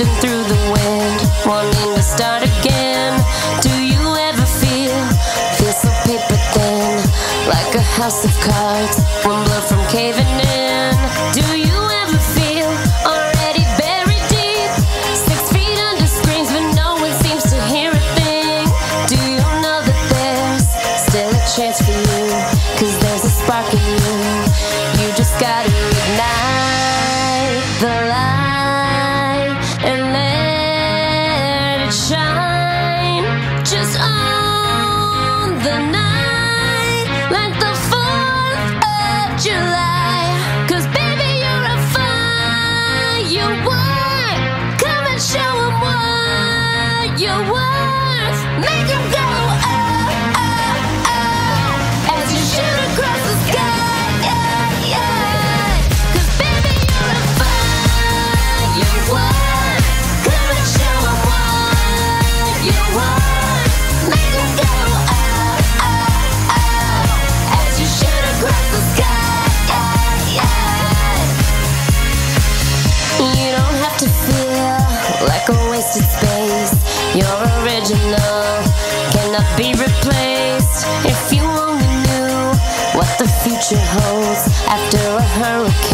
drifting through the wind, wanting to start again. Do you ever feel so paper thin, like a house of cards, one blow from caving in? Do you ever feel already buried deep, 6 feet under screens, but no one seems to hear a thing? Do you know that there's still a chance for you, 'cause there's a spark in you? You just gotta ignite the light and let it shine. Just on the night like the 4th of July, 'cause baby you're a firework. Come and show 'em what you're worth. Make 'em go oh, oh, oh, as you shoot across the sky, yeah, yeah. 'Cause baby you're a firework. Come and show 'em what you're worth. Make 'em go oh, oh, oh, as you shoot across the sky, yeah, yeah. You don't have to feel like a wasted space. You're original, cannot be replaced. If you only knew what the future holds after a hurricane.